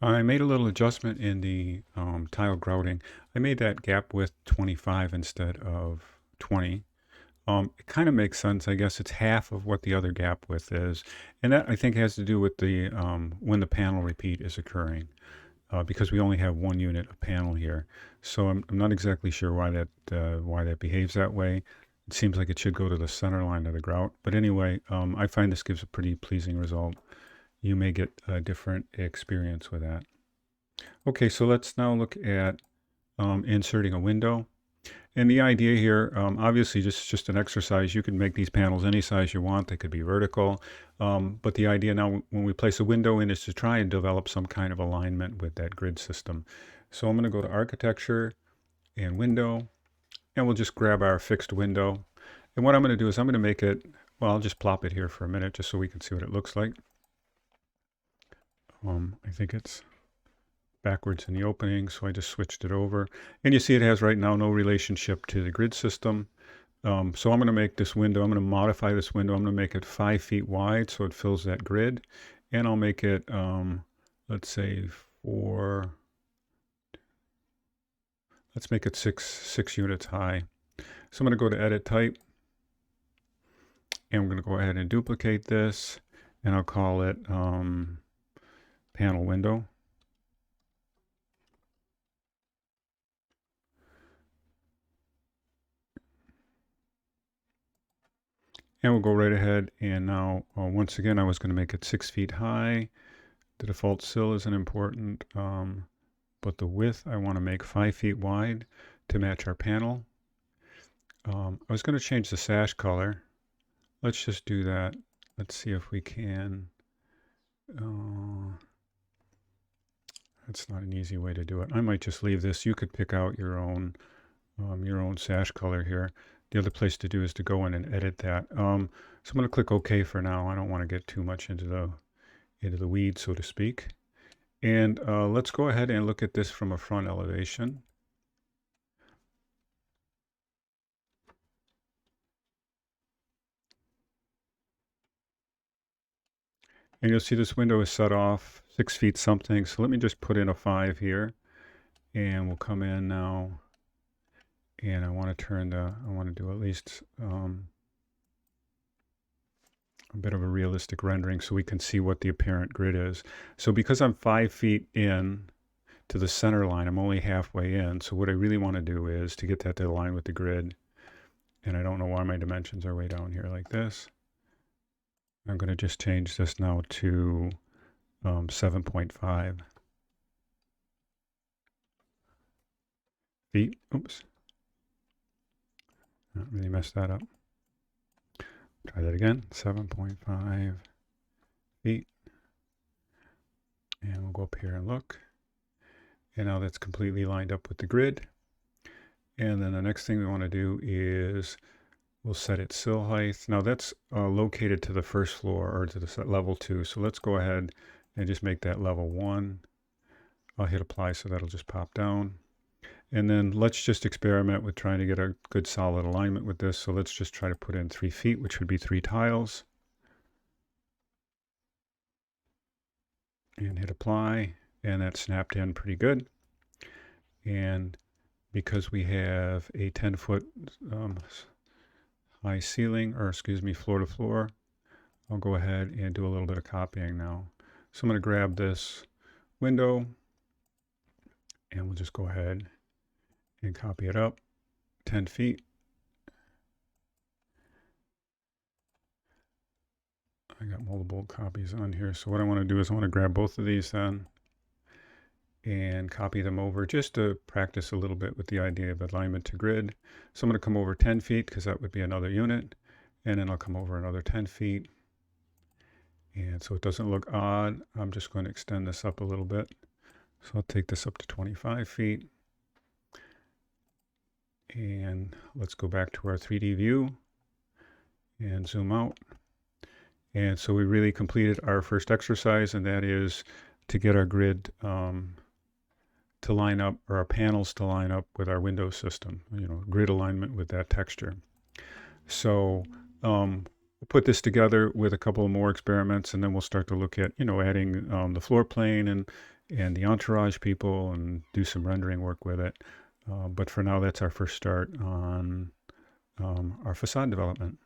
I made a little adjustment in the tile grouting. I made that gap width 25 instead of 20. It kind of makes sense. I guess it's half of what the other gap width is. And that I think has to do with the when the panel repeat is occurring, because we only have one unit of panel here. So I'm not exactly sure why that behaves that way. It seems like it should go to the center line of the grout. But anyway, I find this gives a pretty pleasing result. You may get a different experience with that. Okay, so let's now look at inserting a window. And the idea here, obviously, just an exercise. You can make these panels any size you want. They could be vertical. But the idea now, when we place a window in, is to try and develop some kind of alignment with that grid system. So I'm going to go to Architecture and Window, and we'll just grab our fixed window. And what I'm going to do is I'm going to make it, well, I'll just plop it here for a minute just so we can see what it looks like. I think it's backwards in the opening, so I just switched it over. And you see it has right now no relationship to the grid system. So I'm going to make this window, I'm going to modify this window. I'm going to make it 5 feet wide so it fills that grid. And I'll make it, let's say, let's make it six units high. So I'm going to go to Edit Type, and I'm going to go ahead and duplicate this, and I'll call it Panel Window. And we'll go right ahead, and now, once again, I was going to make it 6 feet high. The default sill isn't important, but the width I want to make 5 feet wide to match our panel. I was going to change the sash color. Let's just do that. Let's see if we can. That's not an easy way to do it. I might just leave this. You could pick out your own sash color here. The other place to do is to go in and edit that. So I'm going to click OK for now. I don't want to get too much into the weeds, so to speak. And let's go ahead and look at this from a front elevation. And you'll see this window is set off 6 feet something. So let me just put in a 5 here. And we'll come in now. And I want to do at least a bit of a realistic rendering so we can see what the apparent grid is. So because I'm 5 feet in to the center line, I'm only halfway in. So what I really want to do is to get that to align with the grid. And I don't know why my dimensions are way down here like this. I'm going to just change this now to 7.5 feet. Oops. Not really messed that up. Try that again. 7.5 feet. And we'll go up here and look. And now that's completely lined up with the grid. And then the next thing we want to do is we'll set its sill height. Now that's located to the first floor or to the level 2. So let's go ahead and just make that level 1. I'll hit apply so that'll just pop down. And then let's just experiment with trying to get a good solid alignment with this. So let's just try to put in 3 feet, which would be 3 tiles. And hit apply, and that snapped in pretty good. And because we have a 10-foot high ceiling, or excuse me, floor to floor, I'll go ahead and do a little bit of copying now. So I'm going to grab this window, and we'll just go ahead and copy it up 10 feet. I got multiple copies on here. So what I want to do is I want to grab both of these then and copy them over just to practice a little bit with the idea of alignment to grid. So I'm going to come over 10 feet because that would be another unit. And then I'll come over another 10 feet. And so it doesn't look odd, I'm just going to extend this up a little bit. So I'll take this up to 25 feet. And let's go back to our 3D view and zoom out. And so we really completed our first exercise, and that is to get our grid to line up, or our panels to line up with our window system, grid alignment with that texture. So we'll put this together with a couple of more experiments, and then we'll start to look at, adding the floor plane and the entourage people and do some rendering work with it. But for now, that's our first start on our facade development.